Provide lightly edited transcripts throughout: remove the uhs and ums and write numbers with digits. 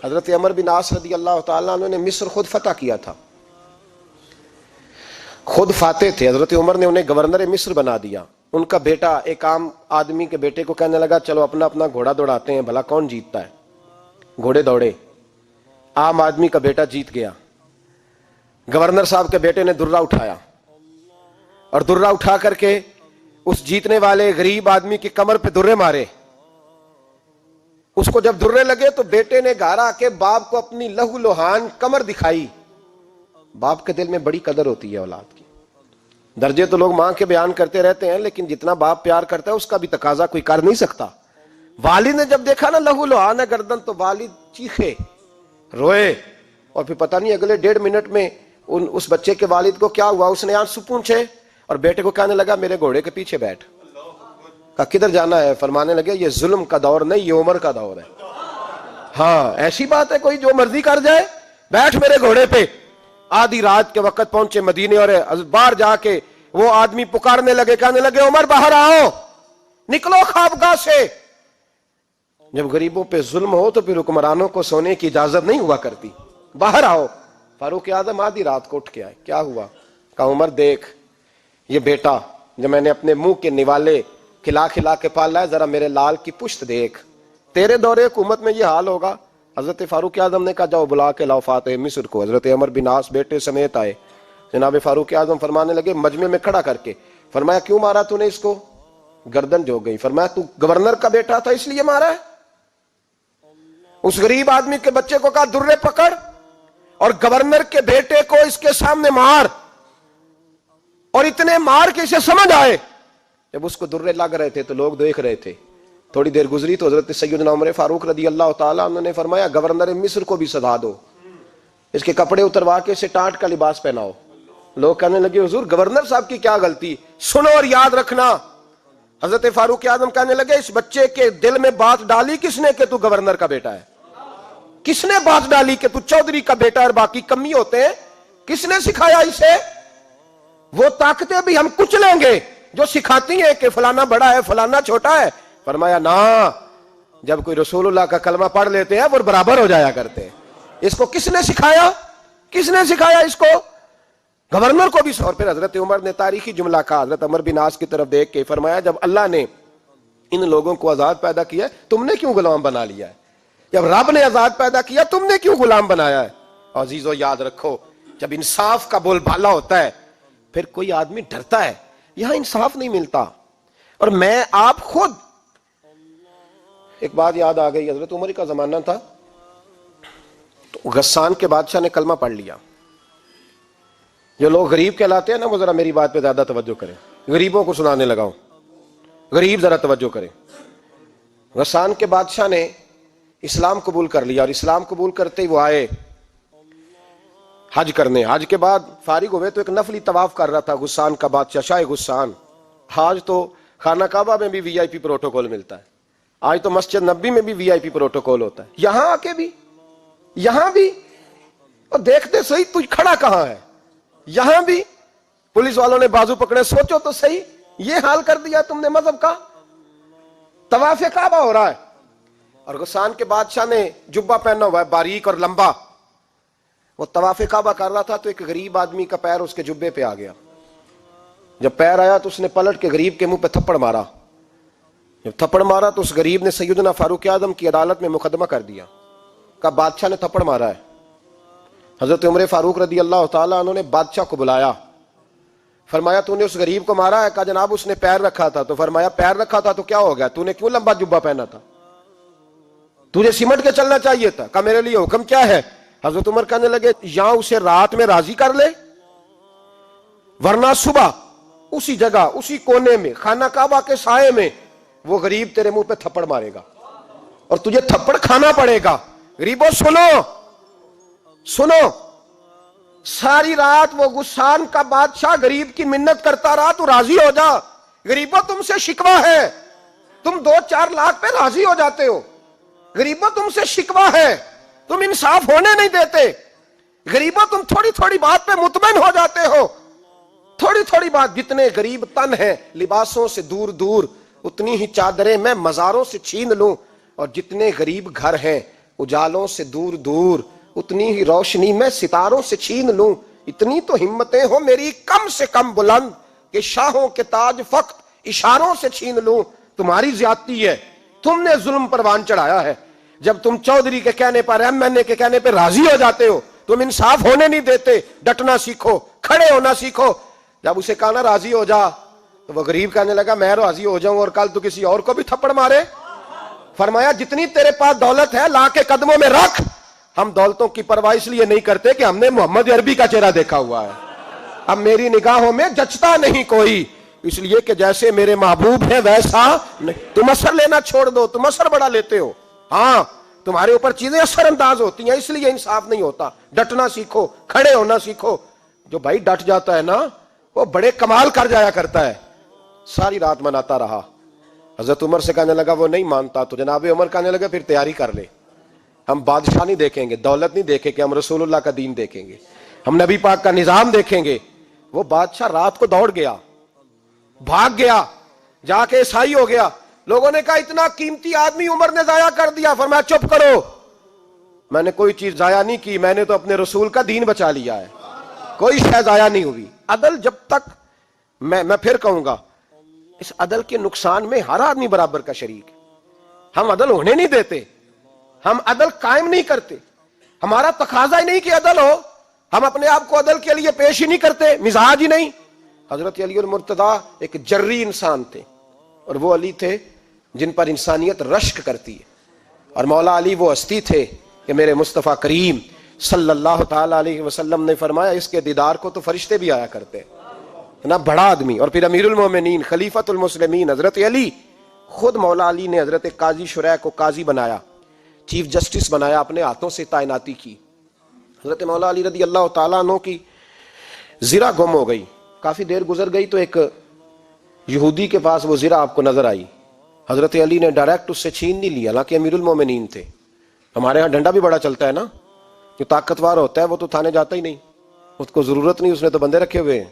حضرت عمر بن عاص رضی اللہ تعالیٰ عنہ نے مصر خود فتح کیا تھا، خود فاتح تھے. حضرت عمر نے انہیں گورنر مصر بنا دیا. ان کا بیٹا ایک عام آدمی کے بیٹے کو کہنے لگا چلو اپنا اپنا گھوڑا دوڑاتے ہیں، بھلا کون جیتتا ہے. گھوڑے دوڑے، عام آدمی کا بیٹا جیت گیا. گورنر صاحب کے بیٹے نے درہ اٹھایا اور درہ اٹھا کر کے اس جیتنے والے غریب آدمی کی کمر پہ درے مارے. اس کو جب درے لگے تو بیٹے نے گھر آ کے باپ کو اپنی لہو لوہان کمر دکھائی. باپ کے دل میں بڑی قدر ہوتی ہے اولاد کی. درجے تو لوگ ماں کے بیان کرتے رہتے ہیں، لیکن جتنا باپ پیار کرتا ہے اس کا بھی تقاضا کوئی کر نہیں سکتا. والد نے جب دیکھا نا لہو لوہان ہے گردن، تو والد چیخے، روئے، اور پھر پتہ نہیں اگلے 1.5 منٹ میں اس بچے کے والد کو کیا ہوا. اس نے آنسو پونچھے اور بیٹے کو کہنے لگا میرے گھوڑے کے پیچھے بیٹھ. کہا کدھر جانا ہے؟ فرمانے لگے یہ ظلم کا دور نہیں، یہ عمر کا دور ہے. ہاں ایسی بات ہے کوئی جو مرضی کر جائے؟ بیٹھ میرے گھوڑے پہ. آدھی رات کے وقت پہنچے مدینے اور باہر جا کے وہ آدمی پکارنے لگے، کہنے لگے عمر باہر آؤ، نکلو خوابگاہ سے. جب غریبوں پہ ظلم ہو تو پھر حکمرانوں کو سونے کی اجازت نہیں ہوا کرتی. باہر آؤ. فاروق اعظم آدھی رات کو اٹھ کے آئے. کیا ہوا؟ کہا عمر دیکھ یہ بیٹا جو میں نے اپنے منہ کے نوالے کھلا کھلا کے پالا ہے، ذرا میرے لال کی پشت دیکھ. تیرے دور حکومت میں یہ حال ہوگا. حضرت فاروق اعظم نے کہا جاؤ بلا کے لاؤ فاتح مصر کو. حضرت عمر بن عاص بیٹے سمیت آئے. جناب فاروق اعظم فرمانے لگے مجمع میں کھڑا کر کے، فرمایا کیوں مارا تو نے اس کو؟ گردن جو گئی. فرمایا تو گورنر کا بیٹا تھا اس لیے مارا ہے؟ اس غریب آدمی کے بچے کو کہا درے پکڑ اور گورنر کے بیٹے کو اس کے سامنے مار، اور اتنے مار کے اسے سمجھ آئے. جب اس کو درے لگ رہے تھے تو لوگ دیکھ رہے تھے. تھوڑی دیر گزری تو حضرت سیدنا عمر فاروق رضی اللہ تعالیٰ عنہ نے فرمایا گورنر مصر کو بھی سزا دو، اس کے کپڑے اتروا کے اسے ٹانٹ کا لباس پہناؤ. لوگ کہنے لگے حضور گورنر صاحب کی کیا غلطی؟ سنو اور یاد رکھنا. حضرت فاروق اعظم کہنے لگے اس بچے کے دل میں بات ڈالی کس نے کہ تو گورنر کا بیٹا ہے؟ کس نے بات ڈالی کہ تو چودھری کا بیٹا اور باقی کمی ہوتے ہیں؟ کس نے سکھایا اسے؟ وہ طاقتیں بھی ہم کچھ لیں گے جو سکھاتی ہیں کہ فلانا بڑا ہے فلانا چھوٹا ہے. فرمایا نا، جب کوئی رسول اللہ کا کلمہ پڑھ لیتے ہیں وہ برابر ہو جایا کرتے ہیں. اس کو کس نے سکھایا؟ کس نے سکھایا اس کو؟ گورنر کو بھی. اور پھر حضرت عمر نے تاریخی جملہ کہا حضرت عمر بن عاص کی طرف دیکھ کے، فرمایا جب اللہ نے ان لوگوں کو آزاد پیدا کیا ہے تم نے کیوں غلام بنا لیا ہے؟ جب رب نے آزاد پیدا کیا تم نے کیوں غلام بنایا ہے؟ عزیزو یاد رکھو جب انصاف کا بول بالا ہوتا ہے پھر کوئی آدمی ڈرتا ہے. یہاں انصاف نہیں ملتا. اور میں آپ خود ایک بات یاد آ گئی. حضرت عمر کا زمانہ تھا تو غسان کے بادشاہ نے کلمہ پڑھ لیا. جو لوگ غریب کہلاتے ہیں نا وہ ذرا میری بات پہ زیادہ توجہ کریں. غریبوں کو سنانے لگاؤں، غریب ذرا توجہ کریں. غسان کے بادشاہ نے اسلام قبول کر لیا اور اسلام قبول کرتے ہی وہ آئے حج کرنے. حج کے بعد فارغ ہوئے تو ایک نفلی طواف کر رہا تھا غسان کا بادشاہ شاہ غسان. آج تو خانہ کعبہ میں بھی VIP پروٹوکول ملتا ہے، آج تو مسجد نبی میں بھی VIP پروٹوکول ہوتا ہے. یہاں آ کے بھی، یہاں بھی، اور دیکھتے صحیح تو کھڑا کہاں ہے؟ یہاں بھی پولیس والوں نے بازو پکڑے. سوچو تو صحیح یہ حال کر دیا تم نے مذہب کا. طواف کعبہ ہو رہا ہے اور غسان کے بادشاہ نے جبہ پہنا ہوا ہے باریک اور لمبا. وہ طواف کعبہ کر رہا تھا تو ایک غریب آدمی کا پیر اس کے جبے پہ آ گیا. جب پیر آیا تو اس نے پلٹ کے غریب کے منہ پہ تھپڑ مارا. جب تھپڑ مارا تو اس غریب نے سیدنا فاروق اعظم کی عدالت میں مقدمہ کر دیا. کہا بادشاہ نے تھپڑ مارا ہے. حضرت عمر فاروق رضی اللہ تعالیٰ عنہ نے بادشاہ کو بلایا. فرمایا تو نے اس غریب کو مارا ہے؟ کہا جناب اس نے پیر رکھا تھا. تو فرمایا پیر رکھا تھا تو کیا ہو گیا؟ تو نے کیوں لمبا جبہ پہنا تھا؟ تجھے سمٹ کے چلنا چاہیے تھا. کہا میرے لیے حکم کیا ہے؟ حضرت عمر کہنے لگے یہاں اسے رات میں راضی کر لے، ورنہ صبح اسی جگہ اسی کونے میں خانہ کعبہ کے سائے میں وہ غریب تیرے منہ پہ تھپڑ مارے گا اور تجھے تھپڑ کھانا پڑے گا. غریبوں سنو سنو، ساری رات وہ غسان کا بادشاہ غریب کی منت کرتا رہا تو راضی ہو جا. غریبوں تم سے شکوہ ہے، تم 2-4 لاکھ پہ راضی ہو جاتے ہو. غریبوں تم سے شکوہ ہے، تم انصاف ہونے نہیں دیتے. غریبوں تم تھوڑی تھوڑی بات پہ مطمئن ہو جاتے ہو. تھوڑی تھوڑی بات، جتنے غریب تن ہیں لباسوں سے دور دور اتنی ہی چادریں میں مزاروں سے چھین لوں، اور جتنے غریب گھر ہیں اجالوں سے دور دور اتنی ہی روشنی میں ستاروں سے چھین لوں. اتنی تو ہمتیں ہو میری کم سے کم بلند کہ شاہوں کے تاج فقط اشاروں سے چھین لوں. تمہاری زیادتی ہے, تم نے ظلم پروان چڑھایا ہے. جب تم چودھری کے کہنے پر, ایم این اے کے کہنے پہ راضی ہو جاتے ہو, تم انصاف ہونے نہیں دیتے. ڈٹنا سیکھو, کھڑے ہونا سیکھو. جب اسے کہا نا راضی ہو جا, تو وہ غریب کہنے لگا میں راضی ہو جاؤں اور کل تو کسی اور کو بھی تھپڑ مارے. فرمایا جتنی تیرے پاس دولت ہے لا کے قدموں میں رکھ. ہم دولتوں کی پرواہ اس لیے نہیں کرتے کہ ہم نے محمد عربی کا چہرہ دیکھا ہوا ہے. اب میری نگاہوں میں جچتا نہیں کوئی, اس لیے کہ جیسے میرے محبوب ہیں ویسا نہیں. تم اثر لینا چھوڑ دو, تم اثر بڑا لیتے ہو. ہاں تمہارے اوپر چیزیں اثر انداز ہوتی ہیں, اس لیے انصاف نہیں ہوتا. ڈٹنا سیکھو, کھڑے ہونا سیکھو. جو بھائی ڈٹ جاتا ہے نا وہ بڑے کمال کر جایا کرتا ہے. ساری رات مناتا رہا. حضرت عمر سے کہنے لگا وہ نہیں مانتا, تو جناب عمر کہنے لگا پھر تیاری کر لے. ہم بادشاہ نہیں دیکھیں گے, دولت نہیں دیکھیں گے, ہم رسول اللہ کا دین دیکھیں گے, ہم نبی پاک کا نظام دیکھیں گے. وہ بادشاہ رات کو دوڑ گیا, بھاگ گیا, جا کے عیسائی ہو گیا. لوگوں نے کہا اتنا قیمتی آدمی عمر نے ضائع کر دیا. فرمایا چپ کرو, میں نے کوئی چیز ضائع نہیں کی, میں نے تو اپنے رسول کا دین بچا لیا ہے. کوئی شے ضائع نہیں ہوئی. عدل جب تک, میں پھر کہوں گا, اس عدل کے نقصان میں ہر آدمی برابر کا شریک ہے. ہم عدل ہونے نہیں دیتے, ہم عدل قائم نہیں کرتے. ہمارا تقاضا ہی نہیں کہ عدل ہو, ہم اپنے آپ کو عدل کے لیے پیش ہی نہیں کرتے, مزاج ہی نہیں. حضرت علی المرتضیٰ ایک جری انسان تھے, اور وہ علی تھے جن پر انسانیت رشک کرتی ہے. اور مولا علی وہ ہستی تھے کہ میرے مصطفیٰ کریم صلی اللہ تعالی علیہ وسلم نے فرمایا اس کے دیدار کو تو فرشتے بھی آیا کرتے. نا بڑا آدمی, اور پھر امیر المومنین خلیفۃ المسلمین حضرت علی. خود مولا علی نے حضرت قاضی شریح کو قاضی بنایا, چیف جسٹس بنایا, اپنے ہاتھوں سے تعیناتی کی. حضرت مولا علی رضی اللہ تعالیٰ عنہ کی زرہ گم ہو گئی. کافی دیر گزر گئی تو ایک یہودی کے پاس وہ زرہ آپ کو نظر آئی. حضرت علی نے ڈائریکٹ اس سے چھین نہیں لیا, حالانکہ امیر المومنین تھے. ہمارے ہاں ڈنڈا بھی بڑا چلتا ہے نا, جو طاقتور ہوتا ہے وہ تو تھانے جاتا ہی نہیں, اس کو ضرورت نہیں, اس نے تو بندے رکھے ہوئے ہیں,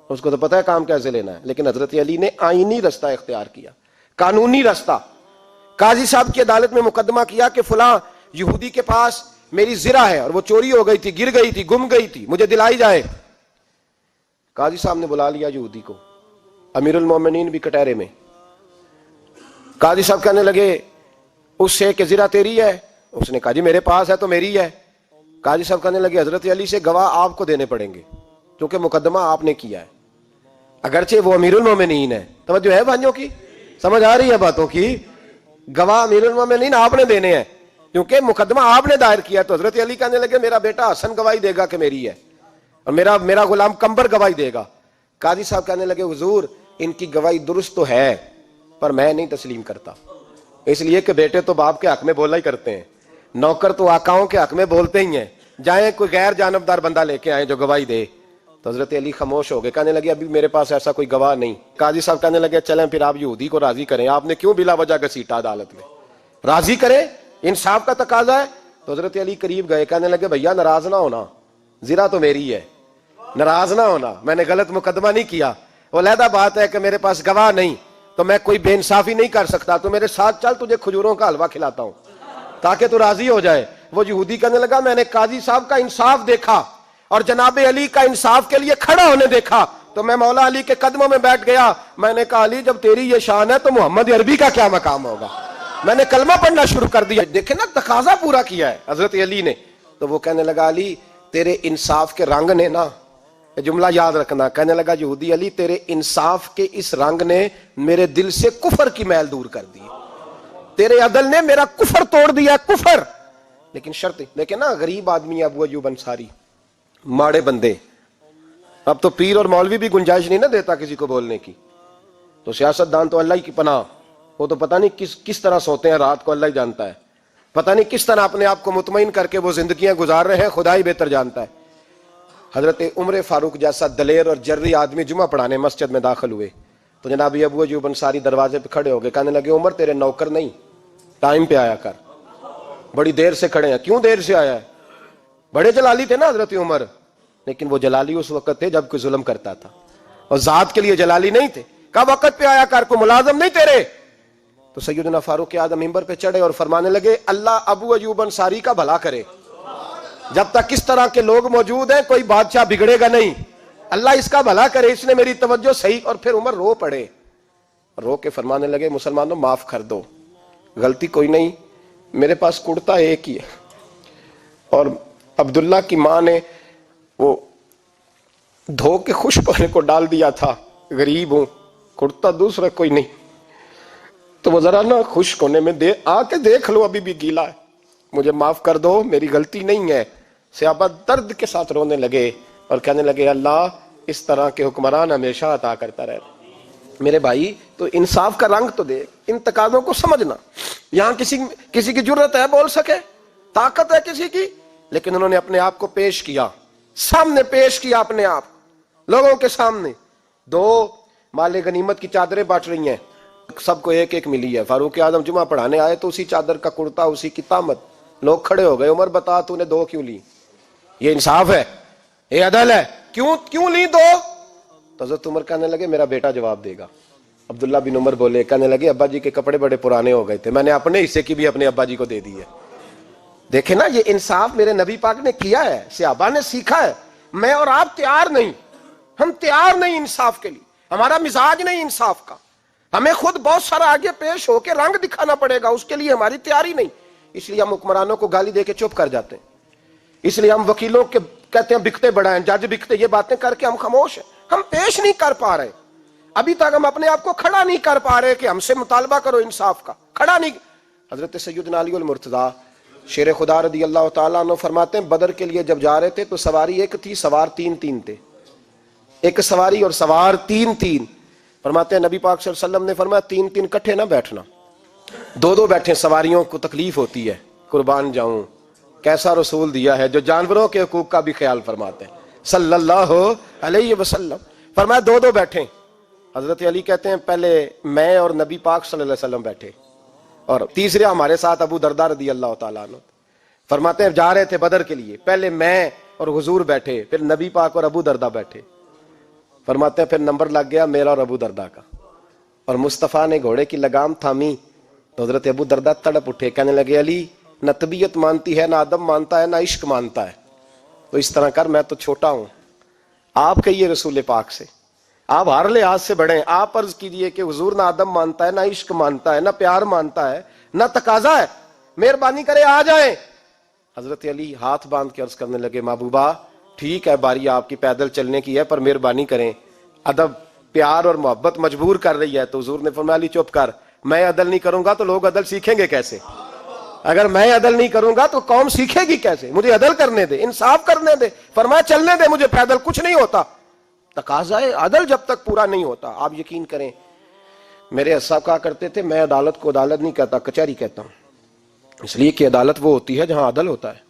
اس کو تو پتہ ہے کام کیسے لینا ہے. لیکن حضرت علی نے آئینی رستہ اختیار کیا, قانونی رستہ. قاضی صاحب کی عدالت میں مقدمہ کیا کہ فلاں یہودی کے پاس میری زرہ ہے اور وہ چوری ہو گئی تھی, گر گئی تھی, گم گئی تھی, مجھے دلائی جائے. قاضی صاحب نے بلا لیا یہودی کو, امیر المومنین بھی کٹہرے میں. قاضی صاحب کہنے لگے اس سے کہ زرہ تیری ہے؟ اس نے کہا جی میرے پاس ہے تو میری ہے. قاضی صاحب کہنے لگے حضرت علی سے گواہ آپ کو دینے پڑیں گے کیونکہ مقدمہ آپ نے کیا ہے, اگرچہ وہ امیر المومنین ہے. توجہ ہے بھائیوں کی, سمجھ آ رہی ہے باتوں کی؟ گواہ امیر المومنین آپ نے دینے ہیں کیونکہ مقدمہ آپ نے دائر کیا. تو حضرت علی کہنے لگے میرا بیٹا حسن گواہی دے گا کہ میری ہے, اور میرا غلام کمبر گواہی دے گا. قاضی صاحب کہنے لگے حضور ان کی گواہی درست تو ہے پر میں نہیں تسلیم کرتا, اس لیے کہ بیٹے تو باپ کے حق میں بولا ہی کرتے ہیں, نوکر تو آقاؤں کے حق میں بولتے ہی ہیں. جائیں کوئی غیر جانبدار بندہ لے کے آئے جو گواہی دے. تو حضرت علی خاموش ہو گئے, کہنے لگے ابھی میرے پاس ایسا کوئی گواہ نہیں. قاضی صاحب کہنے لگے چلیں پھر آپ یہودی کو راضی کریں, آپ نے کیوں بلا وجہ گھسیٹا عدالت میں, راضی کریں, انصاف کا تقاضا ہے. تو حضرت علی قریب گئے, کہنے لگے بھیا ناراض نہ ہونا, زرہ تو میری ہے, ناراض نہ ہونا, میں نے غلط مقدمہ نہیں کیا. وہ علیحدہ بات ہے کہ میرے پاس گواہ نہیں تو میں کوئی بے انصافی نہیں کر سکتا, تو میرے ساتھ چل تجھے کھجوروں کا حلوہ کھلاتا ہوں تاکہ تو راضی ہو جائے. وہ یہودی کہنے لگا میں نے قاضی صاحب کا انصاف دیکھا اور جناب علی کا انصاف کے لیے کھڑا ہونے دیکھا تو میں مولا علی کے قدموں میں بیٹھ گیا. میں نے کہا علی جب تیری یہ شان ہے تو محمد عربی کا کیا مقام ہوگا. میں نے کلمہ پڑھنا شروع کر دیا. دیکھیں نا تقاضا پورا کیا ہے حضرت علی نے. تو وہ کہنے لگا علی تیرے انصاف کے رنگ نے نا, جملہ یاد رکھنا, کہنے لگا یہودی علی تیرے انصاف کے اس رنگ نے میرے دل سے کفر کی میل دور کر دی, تیرے عدل نے میرا کفر توڑ دیا, کفر. لیکن شرط دیکھیں نا, غریب آدمی ابو ایوب انصاری, ماڑے بندے, اب تو پیر اور مولوی بھی گنجائش نہیں نہ دیتا کسی کو بولنے کی. تو سیاست دان تو اللہ ہی کی پناہ, وہ تو پتہ نہیں کس طرح سوتے ہیں رات کو, اللہ ہی جانتا ہے. پتہ نہیں کس طرح اپنے آپ کو مطمئن کر کے وہ زندگیاں گزار رہے ہیں, خدا ہی بہتر جانتا ہے. حضرت عمر فاروق جیسا دلیر اور جرری آدمی جمعہ پڑھانے مسجد میں داخل ہوئے تو جناب ابو ایوب انصاری دروازے پہ کھڑے ہو گئے, کہنے لگے عمر تیرے نوکر نہیں, ٹائم پہ آیا کر, بڑی دیر سے کھڑے ہیں. کیوں دیر سے آیا ہے؟ بڑے جلالی تھے نا حضرت عمر, لیکن وہ جلالی اس وقت تھے جب کوئی ظلم کرتا تھا, اور ذات کے لیے جلالی نہیں تھے. کہا وقت پہ آیا کر, کو ملازم نہیں تیرے. تو سیدنا فاروق اعظم منبر پہ چڑھے اور فرمانے لگے اللہ ابو ایوب انصاری کا بھلا کرے، جب تک اس طرح کے لوگ موجود ہیں کوئی بادشاہ بگڑے گا نہیں، اللہ اس کا بھلا کرے، اس نے میری توجہ صحیح۔ اور پھر عمر رو پڑے، رو کے فرمانے لگے مسلمانوں معاف کر دو، غلطی کوئی نہیں، میرے پاس کرتا ایک ہی ہے، اور عبداللہ کی ماں نے وہ دھو کے خشک ہونے کو ڈال دیا تھا، غریب ہوں، کرتا دوسرا کوئی نہیں، تو وہ ذرا نا خشک ہونے میں آ کے دیکھ لو ابھی بھی گیلا ہے، مجھے معاف کر دو، میری غلطی نہیں ہے۔ صحابہ درد کے ساتھ رونے لگے اور کہنے لگے اللہ اس طرح کے حکمران ہمیشہ عطا کرتا رہے۔ میرے بھائی تو انصاف کا رنگ تو دیکھ، ان تقاضوں کو سمجھنا۔ یہاں کسی کی جرت ہے بول سکے، طاقت ہے کسی کی، لیکن انہوں نے اپنے آپ کو پیش کیا، سامنے پیش کیا اپنے آپ لوگوں کے سامنے۔ دو مال غنیمت کی چادریں بانٹ رہی ہیں، سب کو ایک ایک ملی ہے۔ فاروق اعظم جمعہ پڑھانے آئے تو اسی چادر کا کرتا، اسی کی تامت، لوگ کھڑے ہو گئے، عمر بتا تو نے دو کیوں لی؟ یہ انصاف ہے، یہ عدل ہے، کیوں لی دو؟ تو حضرت عمر کہنے لگے میرا بیٹا جواب دے گا۔ عبداللہ بن عمر بولے، کہنے لگے ابا جی کے کپڑے بڑے پرانے ہو گئے تھے، میں نے اپنے حصے کی بھی اپنے ابا جی کو دے دی ہے۔ دیکھیں نا، یہ انصاف میرے نبی پاک نے کیا ہے، صحابہ نے سیکھا ہے۔ میں اور آپ تیار نہیں، ہم تیار نہیں انصاف کے لیے، ہمارا مزاج نہیں انصاف کا، ہمیں خود بہت سارا آگے پیش ہو کے رنگ دکھانا پڑے گا، اس کے لیے ہماری تیاری نہیں۔ اس لیے ہم حکمرانوں کو گالی دے کے چپ کر جاتے ہیں، اس لیے ہم وکیلوں کے کہتے ہیں بکتے بڑا ہیں، جج بکتے، یہ باتیں کر کے ہم خاموش ہیں، ہم پیش نہیں کر پا رہے، ابھی تک ہم اپنے آپ کو کھڑا نہیں کر پا رہے کہ ہم سے مطالبہ کرو انصاف کا، کھڑا نہیں۔ حضرت سیدنا علی المرتضیٰ شیر خدا رضی اللہ تعالیٰ عنہ فرماتے ہیں بدر کے لیے جب جا رہے تھے تو سواری ایک تھی، سوار تین تھے، ایک سواری اور سوار تین۔ فرماتے ہیں نبی پاک صلی اللہ علیہ وسلم نے فرمایا تین کٹھے نہ بیٹھنا، دو بیٹھیں، سواریوں کو تکلیف ہوتی ہے، قربان جاؤں کیسا رسول دیا ہے جو جانوروں کے حقوق کا بھی خیال فرماتے ہیں صلی اللہ علیہ وسلم۔ فرمایا دو بیٹھیں۔ حضرت علی کہتے ہیں پہلے میں اور نبی پاک صلی اللہ علیہ وسلم بیٹھے، اور تیسرے ہمارے ساتھ ابو درداء رضی اللہ تعالیٰ عنہ۔ فرماتے ہیں جا رہے تھے بدر کے لیے، پہلے میں اور حضور بیٹھے، پھر نبی پاک اور ابو درداء بیٹھے۔ فرماتے ہیں پھر نمبر لگ گیا میرا اور ابو درداء کا، اور مصطفیٰ نے گھوڑے کی لگام تھامی تو حضرت ابو درداء تڑپ اٹھے، کہنے لگے علی نہ طبیعت مانتی ہے، نہ ادب مانتا ہے، نہ عشق مانتا ہے، تو اس طرح کر، میں تو چھوٹا ہوں، آپ کہیے رسول پاک سے، آپ ہر لحاظ سے بڑے ہیں، آپ عرض کیجئے کہ حضور نہ ادب مانتا ہے، نہ عشق مانتا ہے، نہ پیار مانتا ہے، نہ تقاضا ہے، مہربانی کرے آ جائیں۔ حضرت علی ہاتھ باندھ کے عرض کرنے لگے محبوبہ ٹھیک ہے، باری آپ کی پیدل چلنے کی ہے، پر مہربانی کریں، ادب پیار اور محبت مجبور کر رہی ہے۔ تو حضور نے فرمایا علی چپ کر، میں عدل نہیں کروں گا تو لوگ عدل سیکھیں گے کیسے؟ اگر میں عدل نہیں کروں گا تو قوم سیکھے گی کیسے؟ مجھے عدل کرنے دے، انصاف کرنے دے۔ فرمایا چلنے دے مجھے پیدل، کچھ نہیں ہوتا، تقاضا ہے عدل جب تک پورا نہیں ہوتا۔ آپ یقین کریں میرے اساتذہ کہا کرتے تھے میں عدالت کو عدالت نہیں کہتا، کچہری کہتا ہوں، اس لیے کہ عدالت وہ ہوتی ہے جہاں عدل ہوتا ہے۔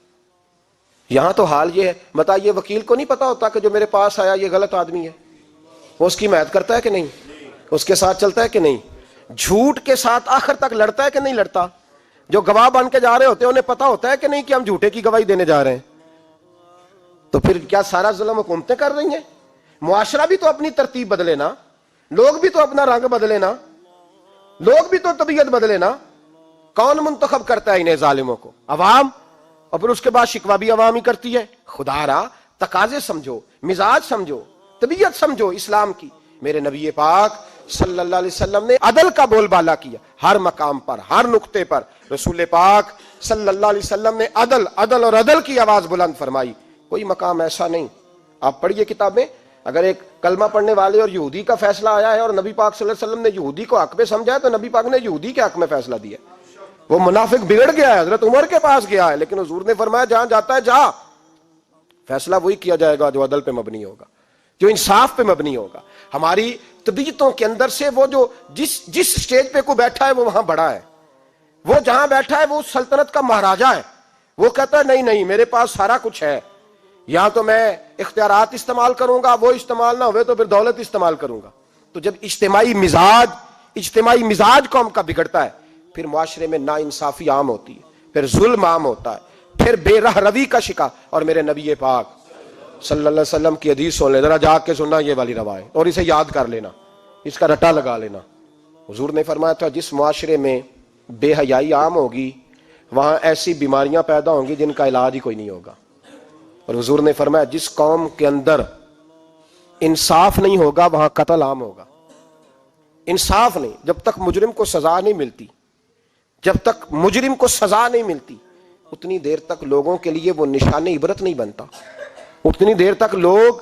یہاں تو حال یہ ہے، بتائیے وکیل کو نہیں پتا ہوتا کہ جو میرے پاس آیا یہ غلط آدمی ہے، وہ اس کی حمایت کرتا ہے کہ نہیں، اس کے ساتھ چلتا ہے کہ نہیں، جھوٹ کے ساتھ آخر تک لڑتا ہے کہ نہیں لڑتا؟ جو گواہ بن کے جا رہے ہوتے ہیں انہیں پتا ہوتا ہے کہ نہیں کہ ہم جھوٹے کی گواہی دینے جا رہے ہیں؟ تو پھر کیا سارا ظلم حکومتیں کر رہی ہیں؟ معاشرہ بھی تو اپنی ترتیب بدلے نا، لوگ بھی تو اپنا رنگ بدلے نا، لوگ بھی تو طبیعت بدلے نا۔ کون منتخب کرتا ہے انہیں ظالموں کو؟ عوام، اور پھر اس کے بعد شکوہ بھی عوام ہی کرتی ہے۔ خدا را تقاضے سمجھو، مزاج سمجھو، طبیعت سمجھو اسلام کی۔ میرے نبی پاک صلی اللہ علیہ وسلم نے عدل کا بول بالا کیا، ہر مقام پر، ہر نقطے پر رسول پاک صلی اللہ علیہ وسلم نے عدل اور عدل کی آواز بلند فرمائی۔ کوئی مقام ایسا نہیں، آپ پڑھیے کتابیں، اگر ایک کلمہ پڑھنے والے اور یہودی کا فیصلہ آیا ہے اور نبی پاک صلی اللہ علیہ وسلم نے یہودی کو حق میں سمجھا ہے تو نبی پاک نے یہودی کے حق میں فیصلہ دیا۔ وہ منافق بگڑ گیا ہے، حضرت عمر کے پاس گیا ہے، لیکن حضور نے فرمایا جہاں جاتا ہے جا، فیصلہ وہی کیا جائے گا جو عدل پہ مبنی ہوگا، جو انصاف پہ مبنی ہوگا۔ ہماری طبیعتوں کے اندر سے وہ جو جس سٹیج پہ کوئی بیٹھا ہے وہ وہاں بڑا ہے، وہ جہاں بیٹھا ہے وہ سلطنت کا مہاراجہ ہے، وہ کہتا ہے نہیں میرے پاس سارا کچھ ہے، یہاں تو میں اختیارات استعمال کروں گا، وہ استعمال نہ ہوئے تو پھر دولت استعمال کروں گا۔ تو جب اجتماعی مزاج قوم کا بگڑتا ہے پھر معاشرے میں نا انصافی عام ہوتی ہے، پھر ظلم عام ہوتا ہے، پھر بے راہ روی کا شکار۔ اور میرے نبی پاک صلی اللہ علیہ وسلم کی حدیث سن لے ذرا، جا کے سننا یہ والی روایت، اور اسے یاد کر لینا، اس کا رٹا لگا لینا۔ حضور نے فرمایا تھا جس معاشرے میں بے حیائی عام ہوگی وہاں ایسی بیماریاں پیدا ہوں گی جن کا علاج ہی کوئی نہیں ہوگا. اور حضور نے فرمایا جس قوم کے اندر انصاف نہیں ہوگا وہاں قتل عام ہوگا. انصاف نہیں، جب تک مجرم کو سزا نہیں ملتی، جب تک مجرم کو سزا نہیں ملتی اتنی دیر تک لوگوں کے لیے وہ نشان عبرت نہیں بنتا، اتنی دیر تک لوگ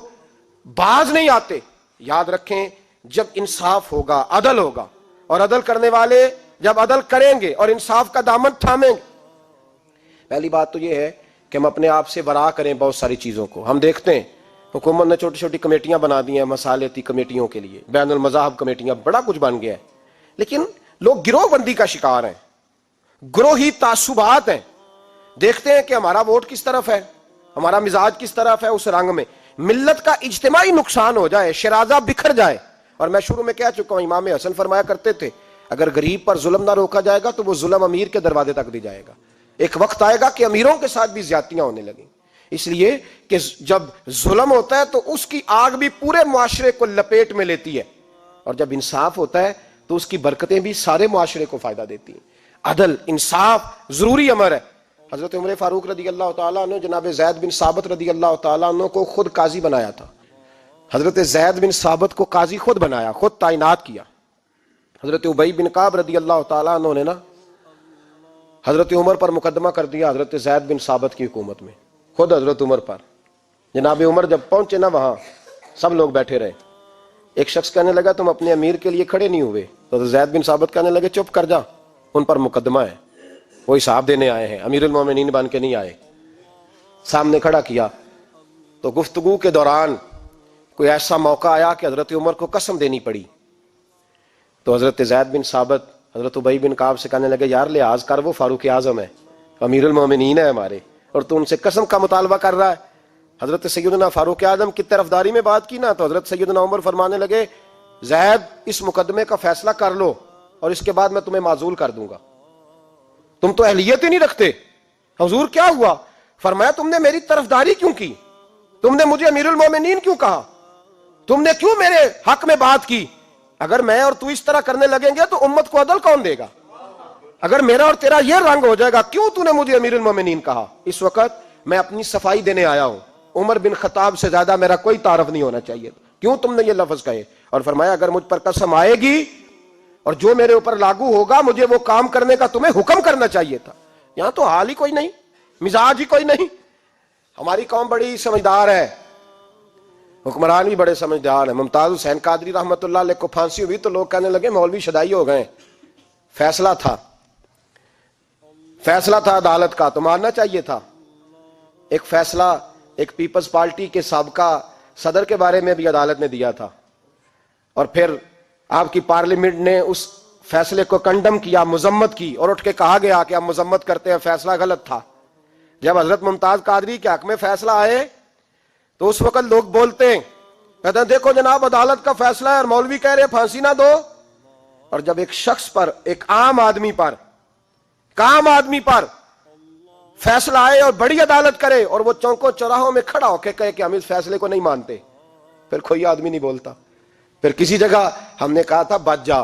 باز نہیں آتے. یاد رکھیں جب انصاف ہوگا، عدل ہوگا، اور عدل کرنے والے جب عدل کریں گے اور انصاف کا دامن تھامیں گے. پہلی بات تو یہ ہے کہ ہم اپنے آپ سے ورا کریں بہت ساری چیزوں کو. ہم دیکھتے ہیں حکومت نے چھوٹی چھوٹی کمیٹیاں بنا دی ہیں مصالحتی کمیٹیوں کے لیے، بین المذاہب کمیٹیاں، بڑا کچھ بن گیا ہے، لیکن لوگ گروہ بندی کا شکار ہیں، گروہی تعصبات ہیں. دیکھتے ہیں کہ ہمارا ووٹ کس طرف ہے، ہمارا مزاج کس طرف ہے، اس رنگ میں ملت کا اجتماعی نقصان ہو جائے، شرازہ بکھر جائے. اور میں شروع میں کہہ چکا ہوں، امام حسن فرمایا کرتے تھے اگر غریب پر ظلم نہ روکا جائے گا تو وہ ظلم امیر کے دروازے تک بھی جائے گا. ایک وقت آئے گا کہ امیروں کے ساتھ بھی زیادتیاں ہونے لگیں، اس لیے کہ جب ظلم ہوتا ہے تو اس کی آگ بھی پورے معاشرے کو لپیٹ میں لیتی ہے، اور جب انصاف ہوتا ہے تو اس کی برکتیں بھی سارے معاشرے کو فائدہ دیتی ہیں. عدل، انصاف ضروری امر ہے. حضرت عمر فاروق رضی اللہ تعالیٰ عنہ جناب زید بن ثابت رضی اللہ تعالیٰ عنہ کو خود قاضی بنایا تھا. حضرت زید بن ثابت کو قاضی خود بنایا، خود تعینات کیا. حضرت ابی بن کعب رضی اللہ تعالیٰ عنہ نے نا حضرت عمر پر مقدمہ کر دیا حضرت زید بن ثابت کی حکومت میں، خود حضرت عمر پر. جناب عمر جب پہنچے نا وہاں سب لوگ بیٹھے رہے. ایک شخص کہنے لگا تم اپنے امیر کے لیے کھڑے نہیں ہوئے، تو زید بن ثابت کہنے لگے چپ کر جا، ان پر مقدمہ ہے، وہ حساب دینے آئے ہیں، امیر المومنین بن کے نہیں آئے. سامنے کھڑا کیا تو گفتگو کے دوران کوئی ایسا موقع آیا کہ حضرت عمر کو قسم دینی پڑی. تو حضرت زید بن ثابت حضرت ابی بن کعب سے کہنے لگے یار لحاظ کر، وہ فاروق اعظم ہے، امیر المومنین ہے ہمارے، اور تو ان سے قسم کا مطالبہ کر رہا ہے. حضرت سیدنا فاروق اعظم کی طرفداری میں بات کی نا تو حضرت سیدنا عمر فرمانے لگے زید اس مقدمے کا فیصلہ کر لو اور اس کے بعد میں تمہیں معزول کر دوں گا، تم تو اہلیت ہی نہیں رکھتے. حضور کیا ہوا؟ فرمایا تم نے میری طرفداری کیوں کی، تم نے مجھے امیر المومنین کیوں کہا، تم نے کیوں میرے حق میں بات کی؟ اگر میں اور تو اس طرح کرنے لگیں گے تو امت کو عدل کون دے گا؟ اگر میرا اور تیرا یہ رنگ ہو جائے گا، کیوں تو نے مجھے امیر المومنین کہا؟ اس وقت میں اپنی صفائی دینے آیا ہوں، عمر بن خطاب سے زیادہ میرا کوئی تعارف نہیں ہونا چاہیے، کیوں تم نے یہ لفظ کہے؟ اور فرمایا اگر مجھ پر قسم آئے گی اور جو میرے اوپر لاگو ہوگا مجھے وہ کام کرنے کا تمہیں حکم کرنا چاہیے تھا. یہاں تو حال ہی کوئی نہیں، مزاج ہی کوئی نہیں. ہماری قوم بڑی سمجھدار ہے، حکمران بھی بڑے سمجھدار ہیں. ممتاز حسین قادری رحمۃ اللہ علیہ کو پھانسی ہوئی تو لوگ کہنے لگے مولوی شدائی ہو گئے. فیصلہ تھا عدالت کا تو ماننا چاہیے تھا. ایک فیصلہ ایک پیپلز پارٹی کے سابقہ صدر کے بارے میں بھی عدالت نے دیا تھا، اور پھر آپ کی پارلیمنٹ نے اس فیصلے کو کنڈم کیا، مذمت کی، اور اٹھ کے کہا گیا کہ ہم مذمت کرتے ہیں، فیصلہ غلط تھا. جب حضرت ممتاز قادری کے حق میں فیصلہ آئے تو اس وقت لوگ بولتے ہیں، کہتے ہیں دیکھو جناب عدالت کا فیصلہ ہے اور مولوی کہہ رہے پھانسی نہ دو. اور جب ایک شخص پر، ایک عام آدمی پر فیصلہ آئے اور بڑی عدالت کرے اور وہ چوکوں چوراہوں میں کھڑا ہو کے کہے کہ ہم اس فیصلے کو نہیں مانتے، پھر کوئی آدمی نہیں بولتا. پھر کسی جگہ ہم نے کہا تھا بچ جا،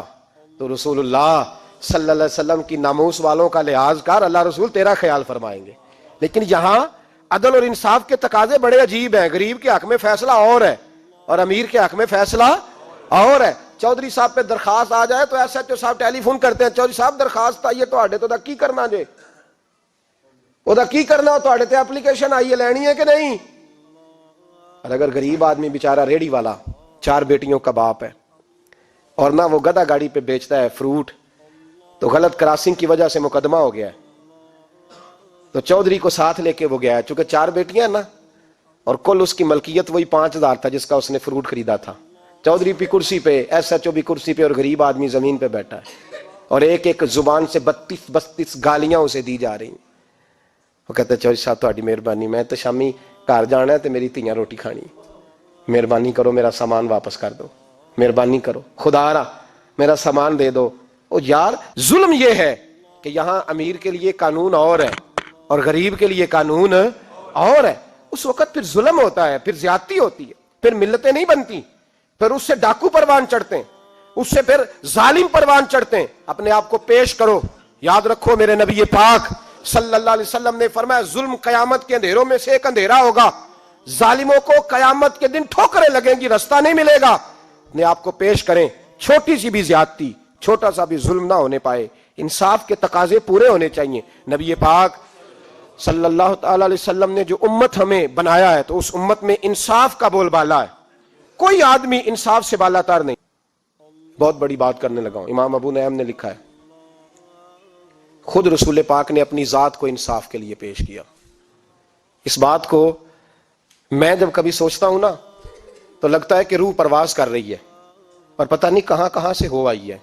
تو رسول اللہ صلی اللہ علیہ وسلم کی ناموس والوں کا لحاظ کر، اللہ رسول تیرا خیال فرمائیں گے. لیکن یہاں عدل اور انصاف کے تقاضے بڑے عجیب ہیں. غریب کے حق میں فیصلہ اور ہے اور امیر کے حق میں فیصلہ اور ہے. چودھری صاحب پہ درخواست آ جائے تو ایس ایچ او صاحب ٹیلی فون کرتے ہیں، چودھری صاحب درخواست آئیے تو کی کرنا جے، وہ کی کرنا تے تے اپلیکیشن آئیے لینی ہے کہ نہیں. اور اگر غریب آدمی بیچارہ ریڑی والا 4 بیٹیوں کا باپ ہے اور نہ وہ گدھا گاڑی پہ بیچتا ہے فروٹ، تو غلط کراسنگ کی وجہ سے مقدمہ ہو گیا ہے، تو چودھری کو ساتھ لے کے وہ گیا ہے، چونکہ 4 بیٹیاں نا اور کل اس کی ملکیت وہی 5000 تھا جس کا اس نے فروٹ خریدا تھا. چودھری بھی کرسی پہ، ایس ایچ او بھی کرسی پہ، اور غریب آدمی زمین پہ بیٹھا ہے، اور ایک ایک زبان سے 32 گالیاں اسے دی جا رہی. وہ کہتے ہیں چودھری صاحب تہاڈی مہربانی، میں تو شامی گھر جانا ہے تو میری تیاں روٹی کھانی، مہربانی کرو میرا سامان واپس کر دو، مہربانی کرو خدا را میرا سامان دے دو. او یار ظلم یہ ہے کہ یہاں امیر کے لیے قانون اور ہے اور غریب کے لیے قانون اور ہے. اس وقت پھر ظلم ہوتا ہے، پھر زیادتی ہوتی ہے، پھر ملتیں نہیں بنتی، پھر اس سے ڈاکو پروان چڑھتے ہیں. اس سے پھر ظالم پروان چڑھتے ہیں. اپنے آپ کو پیش کرو. یاد رکھو میرے نبی پاک صلی اللہ علیہ وسلم نے فرمایا ظلم قیامت کے اندھیروں میں سے ایک اندھیرا ہوگا. ظالموں کو قیامت کے دن ٹھوکریں لگیں گی, رستہ نہیں ملے گا. اپنے آپ کو پیش کریں. چھوٹی سی بھی زیادتی, چھوٹا سا بھی ظلم نہ ہونے پائے. انصاف کے تقاضے پورے ہونے چاہیے. نبی پاک صلی اللہ تعالی علیہ وسلم نے جو امت ہمیں بنایا ہے تو اس امت میں انصاف کا بول بالا ہے. کوئی آدمی انصاف سے بالا تر نہیں. بہت بڑی بات کرنے لگا ہوں. امام ابو نعیم نے لکھا ہے, خود رسول پاک نے اپنی ذات کو انصاف کے لیے پیش کیا. اس بات کو میں جب کبھی سوچتا ہوں نا تو لگتا ہے کہ روح پرواز کر رہی ہے, پر پتہ نہیں کہاں کہاں سے ہو آئی ہے.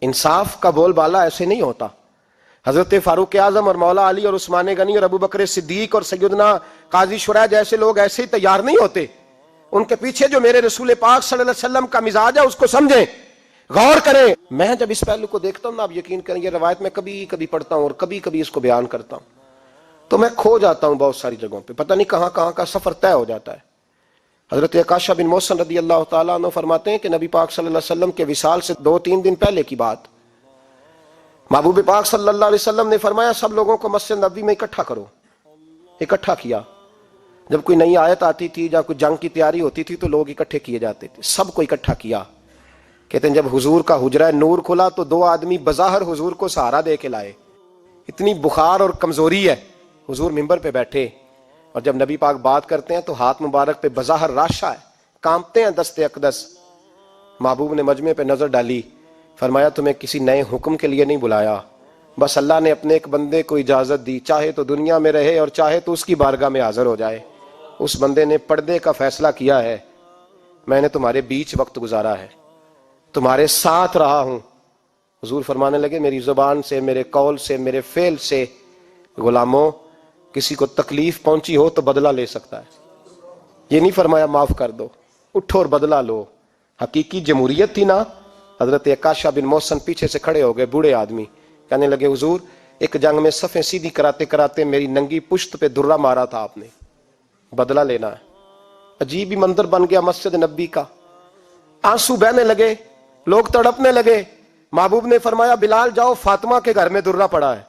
انصاف کا بول بالا ایسے نہیں ہوتا. حضرت فاروق اعظم اور مولا علی اور عثمان غنی اور ابو بکر صدیق اور سیدنا قاضی شرح جیسے لوگ ایسے ہی تیار نہیں ہوتے. ان کے پیچھے جو میرے رسول پاک صلی اللہ علیہ وسلم کا مزاج ہے اس کو سمجھیں, غور کریں. میں جب اس پہلو کو دیکھتا ہوں نا, آپ یقین کریں, یہ روایت میں کبھی کبھی پڑھتا ہوں اور کبھی کبھی اس کو بیان کرتا ہوں تو میں کھو جاتا ہوں بہت ساری جگہوں پہ. پتہ نہیں کہاں کہاں کا سفر طے ہو جاتا ہے. حضرت عکاشہ بن محصن رضی اللہ تعالیٰ عنہ فرماتے ہیں کہ نبی پاک صلی اللہ علیہ وسلم کے وصال سے 2-3 دن پہلے کی بات, محبوب پاک صلی اللہ علیہ وسلم نے فرمایا سب لوگوں کو مسجد نبوی میں اکٹھا کرو. اکٹھا کیا. جب کوئی نئی آیت آتی تھی یا کوئی جنگ کی تیاری ہوتی تھی تو لوگ اکٹھے کیے جاتے تھے. سب کو اکٹھا کیا. کہتے ہیں جب حضور کا حجرہ نور کھلا تو 2 آدمی بظاہر حضور کو سہارا دے کے لائے. اتنی بخار اور کمزوری ہے. حضور منبر پہ بیٹھے اور جب نبی پاک بات کرتے ہیں تو ہاتھ مبارک پہ بظاہر راشا ہے, کانپتے ہیں دستے اقدس. محبوب نے مجمع پہ نظر ڈالی, فرمایا تمہیں کسی نئے حکم کے لیے نہیں بلایا, بس اللہ نے اپنے ایک بندے کو اجازت دی, چاہے تو دنیا میں رہے اور چاہے تو اس کی بارگاہ میں حاضر ہو جائے. اس بندے نے پردے کا فیصلہ کیا ہے. میں نے تمہارے بیچ وقت گزارا ہے, تمہارے ساتھ رہا ہوں. حضور فرمانے لگے میری زبان سے, میرے قول سے, میرے فعل سے غلاموں کسی کو تکلیف پہنچی ہو تو بدلہ لے سکتا ہے. یہ نہیں فرمایا معاف کر دو, اٹھو اور بدلہ لو. حقیقی جمہوریت تھی نا. حضرت عکاشہ بن محصن پیچھے سے کھڑے ہو گئے, بوڑھے آدمی, کہنے لگے حضور ایک جنگ میں صفیں سیدھی کراتے کراتے میری ننگی پشت پہ درہ مارا تھا آپ نے, بدلہ لینا ہے. عجیب ہی منظر بن گیا مسجد نبی کا. آنسو بہنے لگے, لوگ تڑپنے لگے. محبوب نے فرمایا بلال جاؤ, فاطمہ کے گھر میں درہ پڑا ہے,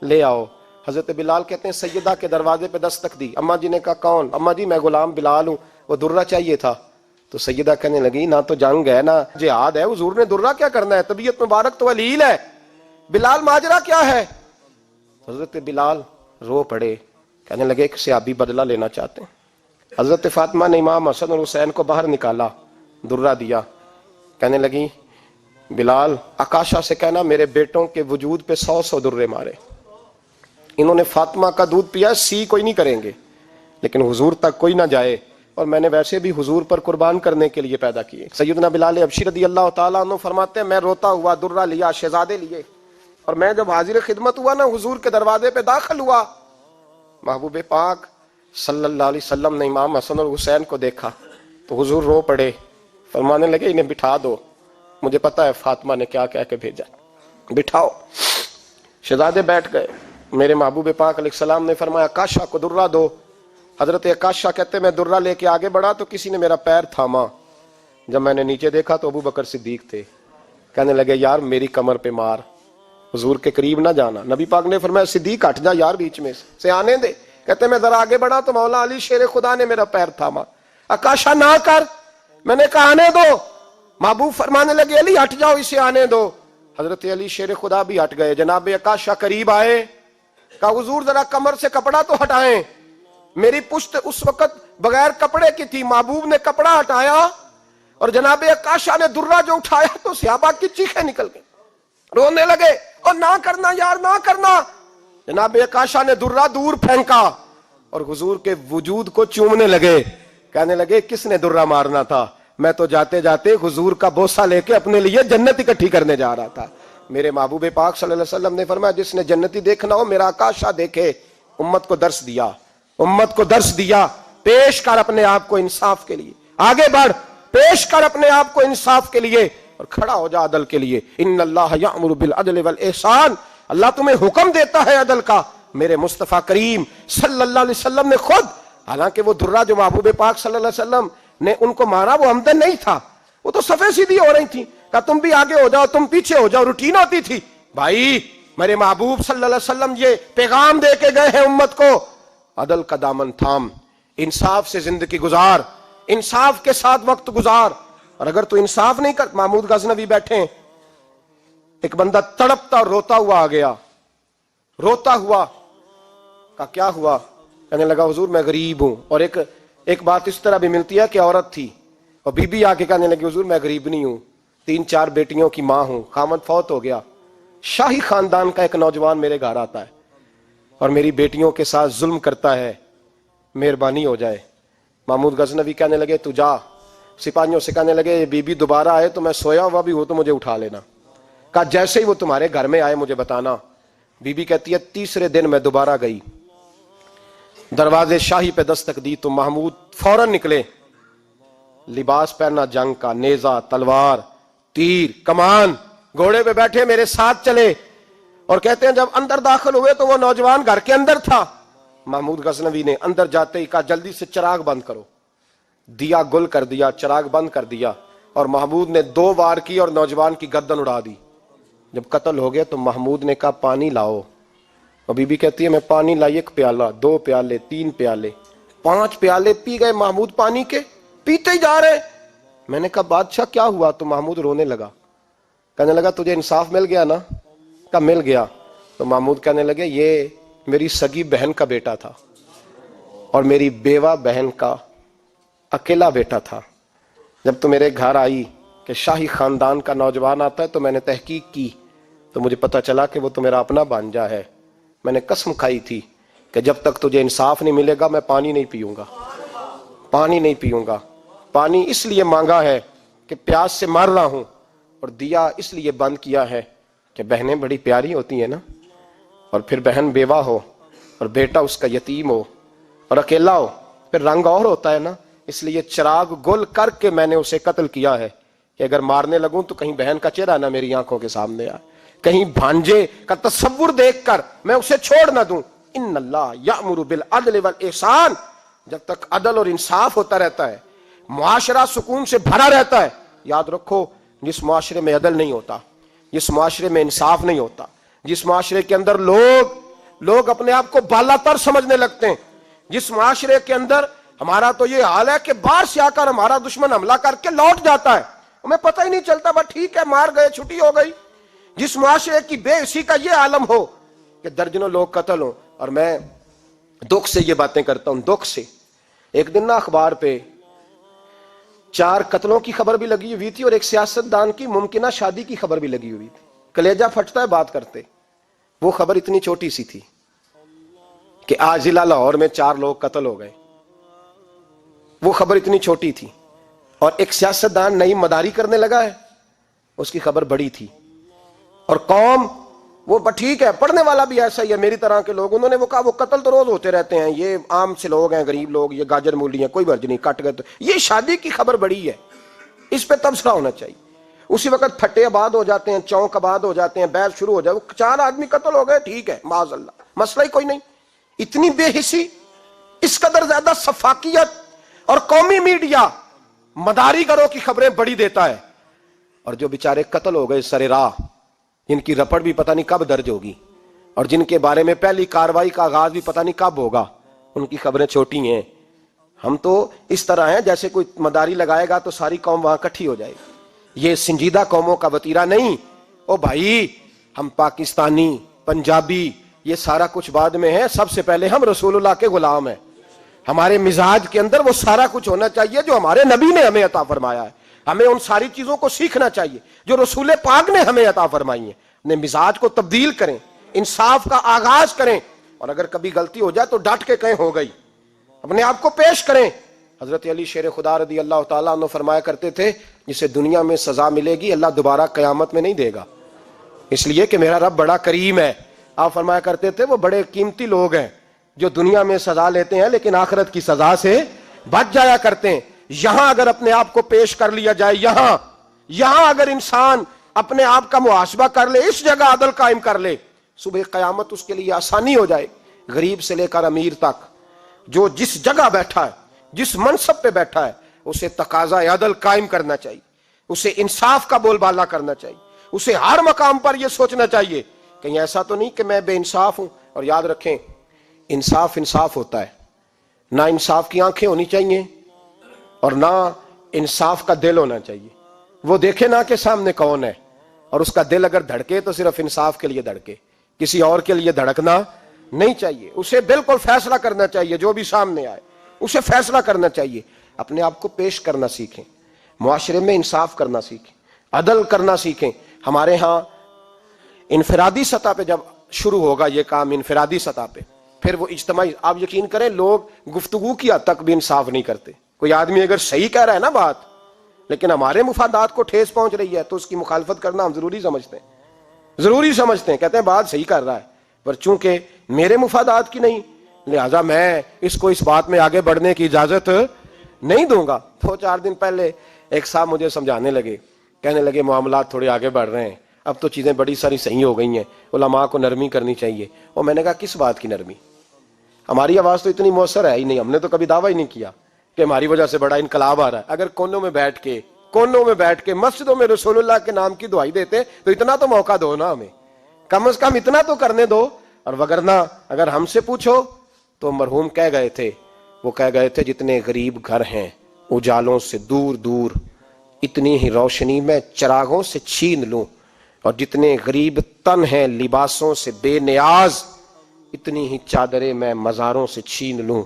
لے آؤ. حضرت بلال کہتے ہیں سیدہ کے دروازے پہ دستک دی. اماں جی نے کہا کون؟ اماں جی میں غلام بلال ہوں, وہ درہ چاہیے تھا. تو سیدہ کہنے لگی نہ تو جنگ ہے نہ جہاد ہے, حضور نے درہ کیا کرنا ہے, طبیعت مبارک تو علیل ہے. بلال ماجرا کیا ہے؟ حضرت بلال رو پڑے, کہنے لگے ایک صحابی بدلہ لینا چاہتے ہیں. حضرت فاطمہ نے امام حسن اور حسین کو باہر نکالا, درہ دیا. کہنے لگی بلال عکاشہ سے کہنا میرے بیٹوں کے وجود پہ 100 درے مارے. انہوں نے فاطمہ کا دودھ پیا, سی کوئی نہیں کریں گے لیکن حضور تک کوئی نہ جائے, اور میں نے ویسے بھی حضور پر قربان کرنے کے لیے پیدا کیے. سیدنا بلال حبشی رضی اللہ تعالیٰ عنہ فرماتے ہیں میں روتا ہوا درہ لیا, شہزادے لیے, اور میں جب حاضر خدمت ہوا نا حضور کے دروازے پہ داخل ہوا, محبوب پاک صلی اللہ علیہ وسلم نے امام حسن اور حسین کو دیکھا تو حضور رو پڑے, فرمانے لگے انہیں بٹھا دو, مجھے پتا ہے فاطمہ نے کیا کہہ کے بھیجا, بٹھاؤ. شہزادے بیٹھ گئے. میرے محبوب پاک علیہ السلام نے فرمایا عکاشہ کو درہ دو. حضرت عکاشہ کہتے میں درہ لے کے آگے بڑھا تو کسی نے میرا پیر تھاما. جب میں نے نیچے دیکھا تو ابو بکر صدیق تھے. کہنے لگے یار میری کمر پہ مار, حضور کے قریب نہ جانا. نبی پاک نے فرمایا صدیق ہٹ جا یار, بیچ میں سے آنے دے. کہتے میں ذرا آگے بڑھا تو مولا علی شیر خدا نے میرا پیر تھاما. عکاشہ نہ کر, میں نے کہا آنے دو. محبوب فرمانے لگے علی ہٹ جاؤ, اسے آنے دو. حضرت علی شیر خدا بھی ہٹ گئے. جناب عکاشہ قریب آئے, کہا حضور ذرا کمر سے کپڑا تو ہٹائیں, میری پشت اس وقت بغیر کپڑے کی تھی. محبوب نے کپڑا ہٹایا اور جناب عکاشہ نے درہ جو اٹھایا تو صحابہ کی چیخیں نکل گئی, رونے لگے اور نہ کرنا یار نہ کرنا. جناب عکاشہ نے درہ دور پھینکا اور حضور کے وجود کو چومنے لگے. کہنے لگے کس نے درہ مارنا تھا, میں تو جاتے جاتے حضور کا بوسہ لے کے اپنے لیے جنت اکٹھی کرنے جا رہا تھا. میرے محبوب پاک صلی اللہ علیہ وسلم نے فرمایا جس نے جنتی دیکھنا ہو میرا عکاشہ دیکھے. امت کو درس دیا, امت کو درس دیا. پیش کر اپنے آپ کو انصاف کے لیے, آگے بڑھ, پیش کر اپنے آپ کو انصاف کے لیے اور کھڑا ہو جا عدل کے لیے. ان اللہ یأمر بالعدل والاحسان, اللہ تمہیں حکم دیتا ہے عدل کا. میرے مصطفیٰ کریم صلی اللہ علیہ وسلم نے خود, حالانکہ وہ درہ جو محبوب پاک صلی اللہ علیہ وسلم نے ان کو مارا وہ عمدن نہیں تھا, وہ تو صفیں سیدھی ہو رہی تھی, کہا تم بھی آگے ہو جاؤ, تم پیچھے ہو جاؤ, روٹین ہوتی تھی. بھائی میرے محبوب صلی اللہ علیہ وسلم یہ پیغام دے کے گئے ہیں امت کو, عدل کا دامن تھام, انصاف سے زندگی گزار, انصاف کے ساتھ وقت گزار. اور اگر تو انصاف نہیں کر, محمود غزنوی بیٹھے ہیں, ایک بندہ تڑپتا اور روتا ہوا آ گیا, روتا ہوا, کہا کیا ہوا؟ کہنے لگا حضور میں غریب ہوں. اور ایک بات اس طرح بھی ملتی ہے کہ عورت تھی اور بی بی آ کے کہنے لگی حضور میں غریب نہیں ہوں, 3-4 بیٹیوں کی ماں ہوں, خامد فوت ہو گیا. شاہی خاندان کا ایک نوجوان میرے گھر آتا ہے اور میری بیٹیوں کے ساتھ ظلم کرتا ہے, مہربانی ہو جائے. محمود غزنوی کہنے لگے تو جا, سپاہیوں سے کہنے لگے بی بی دوبارہ آئے تو میں سویا ہوا بھی ہوں تو مجھے اٹھا لینا. کہا جیسے ہی وہ تمہارے گھر میں آئے مجھے بتانا. بی بی کہتی ہے تیسرے دن میں دوبارہ گئی, دروازے شاہی پہ دستک دی تو محمود فوراً نکلے, لباس پہنا جنگ کا, نیزہ, تلوار, تیر, کمان, گھوڑے پہ بیٹھے میرے ساتھ چلے. اور کہتے ہیں جب اندر داخل ہوئے تو وہ نوجوان گھر کے اندر تھا. محمود غزنوی نے اندر جاتے ہی کہا جلدی سے چراغ بند کرو, دیا گل کر دیا, چراغ بند کر دیا, اور محمود نے 2 وار کی اور نوجوان کی گردن اڑا دی. جب قتل ہو گیا تو محمود نے کہا پانی لاؤ, اور بی بی کہتی ہے میں پانی لائی, 1 پیالہ, 2 پیالے, 3 پیالے, 5 پیالے پی گئے محمود پانی کے, پیتے ہی جا رہے. میں نے کہا بادشاہ کیا ہوا؟ تو محمود رونے لگا, کہنے لگا تجھے انصاف مل گیا نا؟ کہا مل گیا. تو محمود کہنے لگے یہ میری سگی بہن کا بیٹا تھا اور میری بیوہ بہن کا اکیلا بیٹا تھا. جب تو میرے گھر آئی کہ شاہی خاندان کا نوجوان آتا ہے تو میں نے تحقیق کی تو مجھے پتا چلا کہ وہ تو میرا اپنا بھانجا ہے. میں نے قسم کھائی تھی کہ جب تک تجھے انصاف نہیں ملے گا میں پانی نہیں پیوں گا, پانی نہیں پیوں گا. پانی اس لیے مانگا ہے کہ پیاس سے مر رہا ہوں, اور دیا اس لیے بند کیا ہے کہ بہنیں بڑی پیاری ہوتی ہیں نا, اور پھر بہن بیوہ ہو اور بیٹا اس کا یتیم ہو اور اکیلا ہو پھر رنگ اور ہوتا ہے نا. اس لیے چراغ گل کر کے میں نے اسے قتل کیا ہے کہ اگر مارنے لگوں تو کہیں بہن کا چہرہ نہ میری آنکھوں کے سامنے آئے, کہیں بھانجے کا تصور دیکھ کر میں اسے چھوڑ نہ دوں. ان اللہ یأمر بالعدل والاحسان, جب تک عدل اور انصاف ہوتا رہتا ہے, معاشرہ سکون سے بھرا رہتا ہے. یاد رکھو جس معاشرے میں عدل نہیں ہوتا, جس معاشرے میں انصاف نہیں ہوتا, جس معاشرے کے اندر لوگ اپنے آپ کو بالا تر سمجھنے لگتے ہیں, جس معاشرے کے اندر ہمارا تو یہ حال ہے کہ باہر سے آ کر ہمارا دشمن حملہ کر کے لوٹ جاتا ہے, ہمیں پتہ ہی نہیں چلتا, بس ٹھیک ہے مار گئے چھٹی ہو گئی. جس معاشرے کی بے حسی کا یہ عالم ہو کہ درجنوں لوگ قتل ہوں. اور میں دکھ سے یہ باتیں کرتا ہوں, دکھ سے. ایک دن نا اخبار پہ 4 قتلوں کی خبر بھی لگی ہوئی تھی اور ایک سیاستدان کی ممکنہ شادی کی خبر بھی لگی ہوئی تھی. کلیجہ پھٹتا ہے بات کرتے. وہ خبر اتنی چھوٹی سی تھی کہ آج ضلع لاہور میں 4 لوگ قتل ہو گئے. وہ خبر اتنی چھوٹی تھی, اور ایک سیاستدان نئی مداری کرنے لگا ہے, اس کی خبر بڑی تھی. اور قوم وہ ٹھیک ہے, پڑھنے والا بھی ایسا ہی ہے میری طرح کے لوگ, انہوں نے وہ کہا وہ قتل تو روز ہوتے رہتے ہیں, یہ عام سے لوگ ہیں, غریب لوگ, یہ گاجر مولی ہیں, کوئی مرض نہیں, کٹ گئے تو یہ شادی کی خبر بڑی ہے, اس پہ تبصرہ ہونا چاہیے. اسی وقت پھٹے آباد ہو جاتے ہیں, چونک آباد ہو جاتے ہیں, بحث شروع ہو جائے, وہ 4 آدمی قتل ہو گئے, ٹھیک ہے معاذ اللہ, مسئلہ ہی کوئی نہیں. اتنی بے حسی, اس قدر زیادہ سفاکیت, اور قومی میڈیا مداری گروہ کی خبریں بڑی دیتا ہے. اور جو بیچارے قتل ہو گئے سر راہ, جن کی رپٹ بھی پتہ نہیں کب درج ہوگی, اور جن کے بارے میں پہلی کاروائی کا آغاز بھی پتہ نہیں کب ہوگا, ان کی خبریں چھوٹی ہیں. ہم تو اس طرح ہیں جیسے کوئی مداری لگائے گا تو ساری قوم وہاں اکٹھی ہو جائے گی. یہ سنجیدہ قوموں کا وتیرہ نہیں. او بھائی, ہم پاکستانی, پنجابی, یہ سارا کچھ بعد میں ہے, سب سے پہلے ہم رسول اللہ کے غلام ہیں. ہمارے مزاج کے اندر وہ سارا کچھ ہونا چاہیے جو ہمارے نبی نے ہمیں عطا فرمایا ہے. ہمیں ان ساری چیزوں کو سیکھنا چاہیے جو رسول پاک نے ہمیں عطا فرمائی ہیں. اپنے مزاج کو تبدیل کریں, انصاف کا آغاز کریں, اور اگر کبھی غلطی ہو جائے تو ڈٹ کے کہیں ہو گئی, اپنے آپ کو پیش کریں. حضرت علی شیر خدا رضی اللہ تعالیٰ عنہ فرمایا کرتے تھے جسے دنیا میں سزا ملے گی اللہ دوبارہ قیامت میں نہیں دے گا, اس لیے کہ میرا رب بڑا کریم ہے. آپ فرمایا کرتے تھے وہ بڑے قیمتی لوگ ہیں جو دنیا میں سزا لیتے ہیں لیکن آخرت کی سزا سے بچ جایا کرتے ہیں. یہاں اگر اپنے آپ کو پیش کر لیا جائے, یہاں اگر انسان اپنے آپ کا محاسبہ کر لے, اس جگہ عدل قائم کر لے, صبح قیامت اس کے لیے آسانی ہو جائے. غریب سے لے کر امیر تک جو جس جگہ بیٹھا ہے, جس منصب پہ بیٹھا ہے, اسے تقاضا عدل قائم کرنا چاہیے. اسے انصاف کا بول بالا کرنا چاہیے، اسے ہر مقام پر یہ سوچنا چاہیے کہیں ایسا تو نہیں کہ میں بے انصاف ہوں۔ اور یاد رکھیں انصاف انصاف ہوتا ہے، نہ انصاف کی آنکھیں ہونی چاہیے اور نہ انصاف کا دل ہونا چاہیے۔ وہ دیکھے نہ کہ سامنے کون ہے، اور اس کا دل اگر دھڑکے تو صرف انصاف کے لیے دھڑکے، کسی اور کے لیے دھڑکنا نہیں چاہیے۔ اسے بالکل فیصلہ کرنا چاہیے، جو بھی سامنے آئے اسے فیصلہ کرنا چاہیے۔ اپنے آپ کو پیش کرنا سیکھیں، معاشرے میں انصاف کرنا سیکھیں، عدل کرنا سیکھیں۔ ہمارے ہاں انفرادی سطح پہ جب شروع ہوگا یہ کام، انفرادی سطح پہ، پھر وہ اجتماعی، آپ یقین کریں لوگ گفتگو کی حد تک بھی انصاف نہیں کرتے۔ کوئی آدمی اگر صحیح کہہ رہا ہے نا بات، لیکن ہمارے مفادات کو ٹھیس پہنچ رہی ہے، تو اس کی مخالفت کرنا ہم ضروری سمجھتے ہیں، کہتے ہیں بات صحیح کر رہا ہے، پر چونکہ میرے مفادات کی نہیں، لہذا میں اس کو اس بات میں آگے بڑھنے کی اجازت نہیں دوں گا۔ 2-4 دن پہلے ایک صاحب مجھے سمجھانے لگے، کہنے لگے معاملات تھوڑے آگے بڑھ رہے ہیں، اب تو چیزیں بڑی ساری صحیح ہو گئی ہیں، علماء کو نرمی کرنی چاہیے۔ اور میں نے کہا کس بات کی نرمی؟ ہماری آواز تو اتنی مؤثر ہے ہی نہیں، ہم نے تو کبھی دعویٰ ہی نہیں کیا کہ ہماری وجہ سے بڑا انقلاب آ رہا ہے۔ اگر کونوں میں بیٹھ کے مسجدوں میں رسول اللہ کے نام کی دعائی دیتے تو اتنا تو موقع دو نا ہمیں، کم از کم اتنا تو کرنے دو۔ اور وگرنہ اگر ہم سے پوچھو تو مرحوم کہہ گئے تھے جتنے غریب گھر ہیں اجالوں سے دور دور، اتنی ہی روشنی میں چراغوں سے چھین لوں، اور جتنے غریب تن ہیں لباسوں سے بے نیاز، اتنی ہی چادریں میں مزاروں سے چھین لوں۔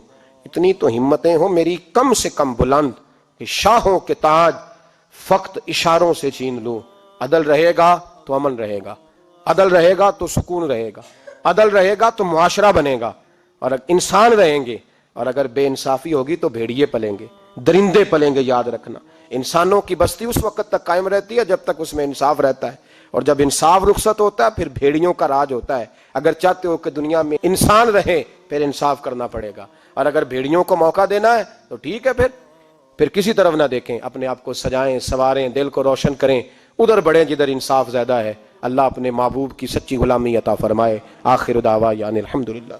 اتنی تو ہمتیں ہوں میری کم سے کم بلند کہ شاہوں کے تاج فقط اشاروں سے چھین لوں۔ عدل رہے گا تو امن رہے گا، عدل رہے گا تو سکون رہے گا، عدل رہے گا تو معاشرہ بنے گا، اور انسان رہیں گے۔ اور اگر بے انصافی ہوگی تو بھیڑیے پلیں گے، درندے پلیں گے۔ یاد رکھنا انسانوں کی بستی اس وقت تک قائم رہتی ہے جب تک اس میں انصاف رہتا ہے، اور جب انصاف رخصت ہوتا ہے پھر بھیڑیوں کا راج ہوتا ہے۔ اگر چاہتے ہو کہ دنیا میں انسان رہے پھر انصاف کرنا پڑے گا، اور اگر بھیڑیوں کو موقع دینا ہے تو ٹھیک ہے، پھر کسی طرف نہ دیکھیں، اپنے آپ کو سجائیں، سواریں، دل کو روشن کریں، ادھر بڑھیں جدھر انصاف زیادہ ہے۔ اللہ اپنے محبوب کی سچی غلامی عطا فرمائے۔ آخر دعوانا الحمدللہ۔